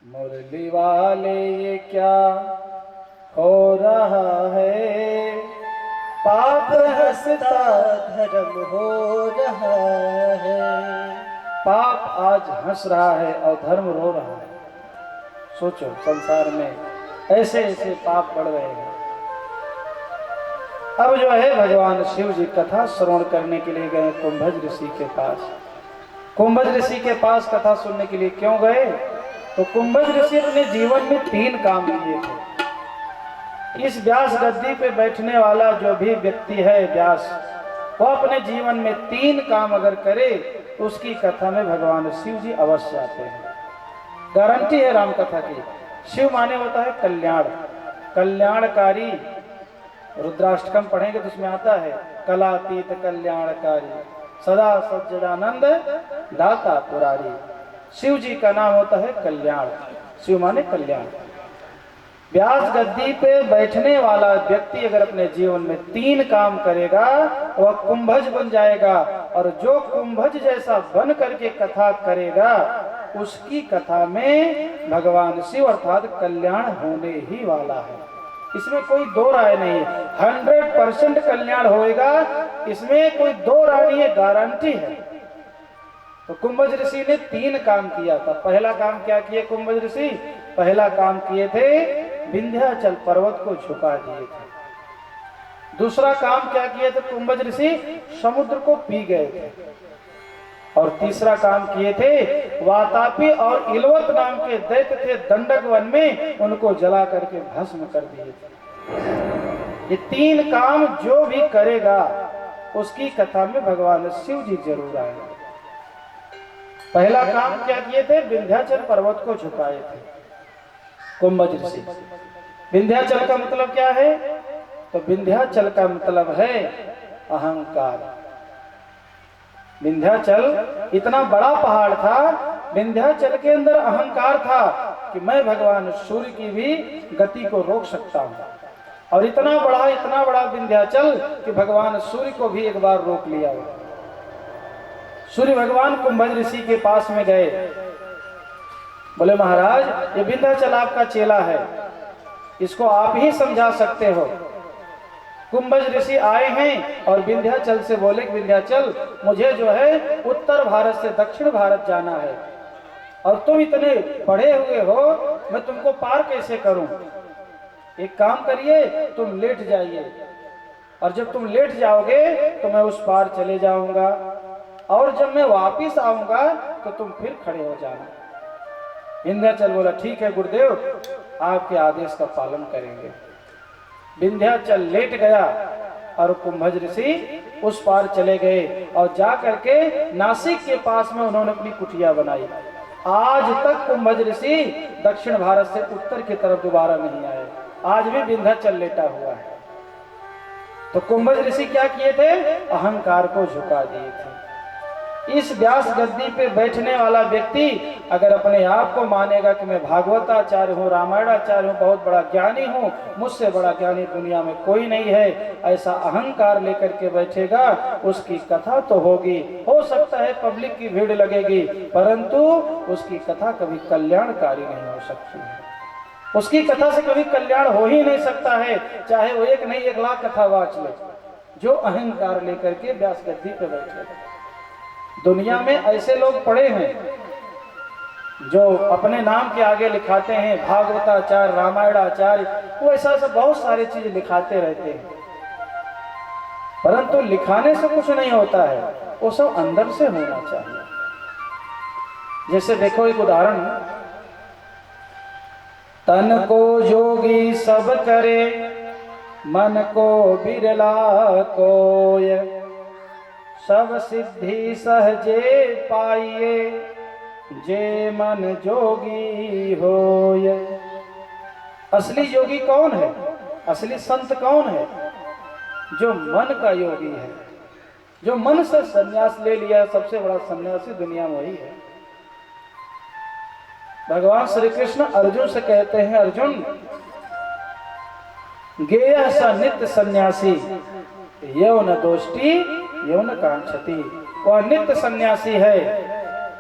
मुरली वाले ये क्या हो रहा है, पाप हंसता धर्म हो रहा है। पाप आज हंस रहा है और धर्म रो रहा है। सोचो संसार में ऐसे ऐसे पाप बढ़ रहे हैं। अब जो है भगवान शिव जी कथा श्रवण करने के लिए गए कुंभज ऋषि के पास। कुंभज ऋषि के पास कथा सुनने के लिए क्यों गए? तो कुंभज ऋषि अपने जीवन में 3 काम किए थे। इस व्यास गद्दी पे बैठने वाला जो भी व्यक्ति है व्यास, वो अपने जीवन में 3 काम अगर करे तो उसकी कथा में भगवान शिव जी अवश्य आते हैं। गारंटी है राम कथा की। शिव माने होता है कल्याण, कल्याणकारी। रुद्राष्टकम पढ़ेंगे तो उसमें आता है कलातीत कल्याणकारी, सदा सज्जनानंद दाता पुरारी। शिव जी का नाम होता है कल्याण। शिव माने कल्याण। व्यास गद्दी पे बैठने वाला व्यक्ति अगर अपने जीवन में 3 काम करेगा वह कुंभज बन जाएगा, और जो कुंभज जैसा बन करके कथा करेगा उसकी कथा में भगवान शिव अर्थात कल्याण होने ही वाला है। इसमें कोई 2 राय नहीं है। 100% कल्याण होएगा, इसमें कोई 2 राय नहीं है, गारंटी है। तो कुंभज ऋषि ने 3 काम किया था। पहला काम क्या किए कुंभज ऋषि? पहला काम किए थे विंध्याचल पर्वत को झुका दिए थे। दूसरा काम क्या किए थे कुंभज ऋषि? समुद्र को पी गए थे। और तीसरा काम किए थे वातापी और इलवत नाम के दैत्य थे दंडक वन में, उनको जला करके भस्म कर दिए थे। ये 3 काम जो भी करेगा उसकी कथा में भगवान शिव जी जरूर आएंगे। पहला काम क्या किए थे? विंध्याचल पर्वत को झुकाए थे कुंभज ऋषि। विंध्याचल का मतलब क्या है? तो विंध्याचल का मतलब है अहंकार। विंध्याचल इतना बड़ा पहाड़ था, विंध्याचल के अंदर अहंकार था कि मैं भगवान सूर्य की भी गति को रोक सकता हूँ। और इतना बड़ा विंध्याचल कि भगवान सूर्य को भी एक बार रोक लिया। सूर्य भगवान कुंभज ऋषि के पास में गए, बोले महाराज ये विंध्याचल आपका चेला है, इसको आप ही समझा सकते हो। कुंभज ऋषि आए हैं और विंध्याचल से बोले विंध्याचल मुझे जो है उत्तर भारत से दक्षिण भारत जाना है, और तुम इतने पढ़े हुए हो, मैं तुमको पार कैसे करूं? एक काम करिए, तुम लेट जाइए, और जब तुम लेट जाओगे तो मैं उस पार चले जाऊंगा, और जब मैं वापिस आऊंगा तो तुम फिर खड़े हो जाना। विंध्याचल बोला ठीक है गुरुदेव, आपके आदेश का पालन करेंगे। विंध्याचल लेट गया और कुंभज ऋषि उस पार चले गए, और जा करके नासिक के पास में उन्होंने अपनी कुटिया बनाई। आज तक कुंभज ऋषि दक्षिण भारत से उत्तर की तरफ दोबारा नहीं आए, आज भी विंध्याचल लेटा हुआ है। तो कुंभज ऋषि क्या किए थे? अहंकार को झुका दिए थे। इस व्यास गद्दी पे बैठने वाला व्यक्ति अगर अपने आप को मानेगा कि मैं भागवताचार्य हूँ, रामायणाचार्य हूँ, बहुत बड़ा ज्ञानी हूँ, मुझसे बड़ा ज्ञानी दुनिया में कोई नहीं है, ऐसा अहंकार लेकर के बैठेगा, उसकी कथा तो होगी, हो सकता है पब्लिक की भीड़ लगेगी, परंतु उसकी कथा कभी कल्याणकारी नहीं हो सकती है। उसकी कथा से कभी कल्याण हो ही नहीं सकता है, चाहे वो 1 नहीं 1 लाख कथा वाच ले। जो अहंकार लेकर के व्यास गद्दी पे बैठे, दुनिया में ऐसे लोग पड़े हैं जो अपने नाम के आगे लिखाते हैं भागवताचार्य, रामायणाचार्य, वो ऐसा बहुत सारी चीज लिखाते रहते हैं, परंतु लिखाने से कुछ नहीं होता है, वो सब अंदर से होना चाहिए। जैसे देखो एक उदाहरण, तन को जोगी सब करे, मन को बिरला कोय, सब सिद्धि सहजे पाइए, जे मन जोगी होय। असली योगी कौन है? असली संत कौन है? जो मन का योगी है, जो मन से संन्यास ले लिया। सबसे बड़ा सन्यासी दुनिया में वही है। भगवान श्री कृष्ण अर्जुन से कहते हैं, अर्जुन गेय स नित्य सन्यासी यौन दोष्टि यौन कांक्षति। वह नित्य सन्यासी है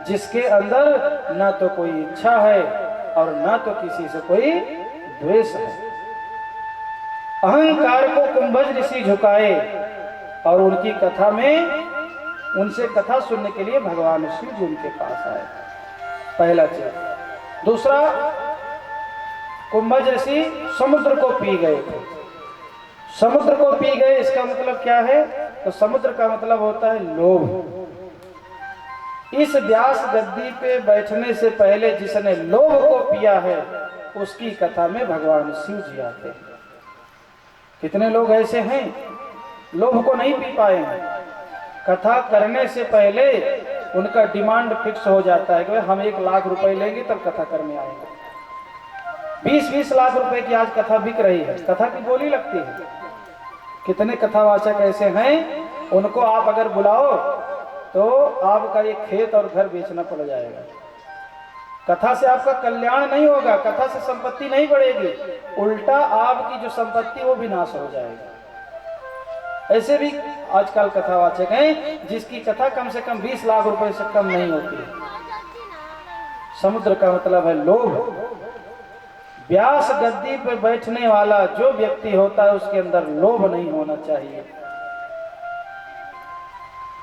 जिसके अंदर न तो कोई इच्छा है और न तो किसी से कोई द्वेष है। अहंकार को कुंभज ऋषि झुकाए और उनकी कथा में उनसे कथा सुनने के लिए भगवान शिव जी उनके पास आए। पहला चीज। दूसरा, कुंभज ऋषि समुद्र को पी गए थे। समुद्र को पी गए इसका मतलब क्या है? तो समुद्र का मतलब होता है लोभ। इस व्यास गद्दी पे बैठने से पहले जिसने लोभ को पिया है उसकी कथा में भगवान शिव जी आते हैं। कितने लोग ऐसे हैं लोभ को नहीं पी पाए हैं। कथा करने से पहले उनका डिमांड फिक्स हो जाता है कि हम 1 लाख रुपए लेंगे तब कथा करने आएंगे। 20-20 लाख रुपए की आज कथा बिक रही है, कथा की बोली लगती है। कितने कथावाचक ऐसे हैं उनको आप अगर बुलाओ तो आपका ये खेत और घर बेचना पड़ जाएगा। कथा से आपका कल्याण नहीं होगा, कथा से संपत्ति नहीं बढ़ेगी, उल्टा आपकी जो संपत्ति वो विनाश हो जाएगी। ऐसे भी आजकल कथावाचक हैं जिसकी कथा कम से कम 20 लाख रुपए से कम नहीं होती है। समुद्र का मतलब है लोभ। व्यास गद्दी पर बैठने वाला जो व्यक्ति होता है उसके अंदर लोभ नहीं होना चाहिए।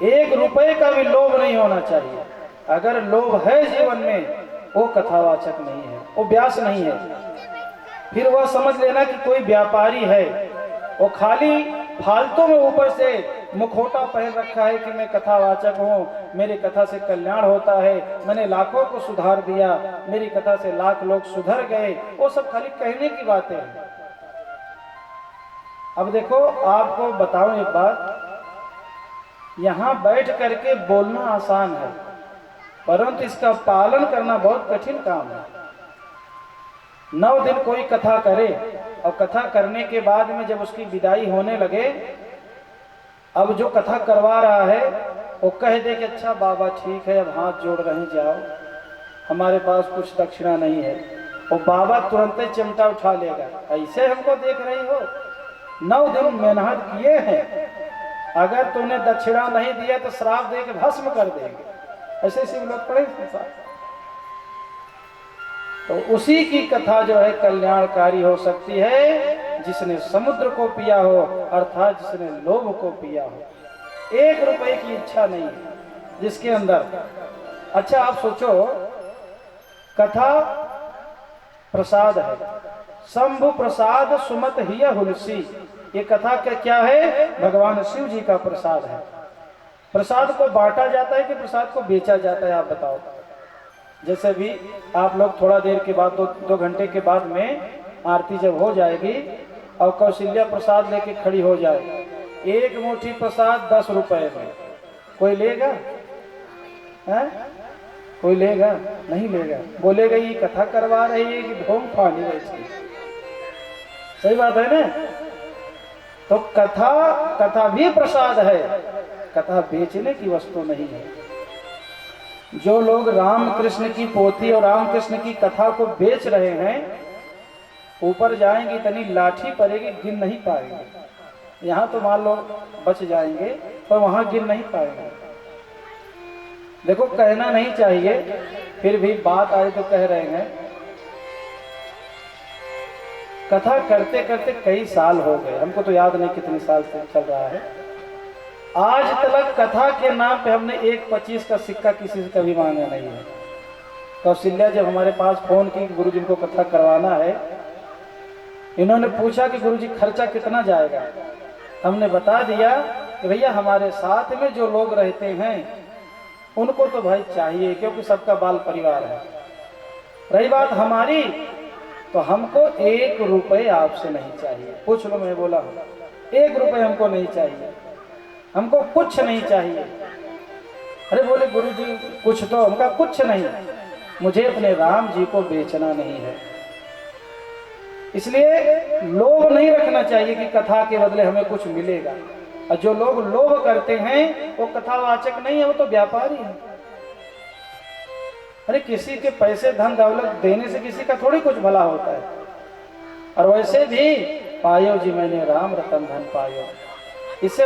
1 रुपए का भी लोभ नहीं होना चाहिए। अगर लोभ है जीवन में वो कथावाचक नहीं है, वो व्यास नहीं है। फिर वह समझ लेना कि कोई व्यापारी है, वो खाली फालतू में ऊपर से मुखौटा पहन रखा है कि मैं कथावाचक हूँ, मेरी कथा से कल्याण होता है, मैंने लाखों को सुधार दिया, मेरी कथा से लाख लोग सुधर गए। वो सब खाली कहने की बातें हैं। अब देखो आपको बताऊं एक बात, यहाँ बैठ करके बोलना आसान है परंतु इसका पालन करना बहुत कठिन काम है। 9 दिन कोई कथा करे और कथा करने के बाद में जब उसकी विदाई होने लगे, अब जो कथा करवा रहा है वो कह दे कि अच्छा बाबा ठीक है, अब हाथ जोड़ रहे जाओ, हमारे पास कुछ दक्षिणा नहीं है, वो बाबा तुरंत ही चिमटा उठा लेगा। ऐसे हमको देख रही हो, 9 दिन मेहनत किए हैं, अगर तूने दक्षिणा नहीं दिया तो श्राप दे के भस्म कर देंगे। ऐसे ऐसे लोग पड़े संसार। तो उसी की कथा जो है कल्याणकारी हो सकती है जिसने समुद्र को पिया हो, अर्थात जिसने लोभ को पिया हो। 1 रुपए की इच्छा नहीं है जिसके अंदर। अच्छा आप सोचो, कथा प्रसाद है, शंभु प्रसाद सुमत हिय हुलसी। ये कथा का क्या है? भगवान शिव जी का प्रसाद है। प्रसाद को बांटा जाता है कि प्रसाद को बेचा जाता है? आप बताओ। जैसे भी आप लोग थोड़ा देर के बाद 2 घंटे के बाद में आरती जब हो जाएगी और कौशल्या प्रसाद लेके खड़ी हो जाए, 1 मुट्ठी प्रसाद 10 रुपए में, कोई लेगा? है? कोई लेगा? नहीं लेगा। बोलेगा ये कथा करवा रही है कि ढोंग फानी वैसी। सही बात है ना? तो कथा भी प्रसाद है, कथा बेचने की वस्तु नहीं है। जो लोग रामकृष्ण की पोथी और रामकृष्ण की कथा को बेच रहे हैं, ऊपर जाएंगे इतनी लाठी पड़ेगी गिन नहीं पाएंगे। यहाँ तो मान लो बच जाएंगे पर वहां गिन नहीं पाएंगे। देखो कहना नहीं चाहिए फिर भी बात आए तो कह रहे हैं। कथा करते करते कई साल हो गए, हमको तो याद नहीं कितने साल से चल रहा है। आज तक कथा के नाम पे हमने 1.25 का सिक्का किसी से कभी मांगा नहीं है। कौशल्या जब हमारे पास फोन की गुरुजी को कथा करवाना है, इन्होंने पूछा कि गुरुजी खर्चा कितना जाएगा। हमने बता दिया कि भैया हमारे साथ में जो लोग रहते हैं उनको तो भाई चाहिए क्योंकि सबका बाल परिवार है। रही बात हमारी, तो हमको 1 रुपए आपसे नहीं चाहिए। पूछ लो, मैं बोला 1 रुपए हमको नहीं चाहिए, हमको कुछ नहीं चाहिए। अरे बोले गुरुजी कुछ तो, हमका कुछ नहीं, मुझे अपने राम जी को बेचना नहीं है। इसलिए लोभ नहीं रखना चाहिए कि कथा के बदले हमें कुछ मिलेगा। और जो लोग लोभ करते हैं वो कथावाचक नहीं है, वो तो व्यापारी है। अरे किसी के पैसे धन दौलत देने से किसी का थोड़ी कुछ भला होता है। और वैसे भी पायो जी मैंने राम रतन धन पायो। इससे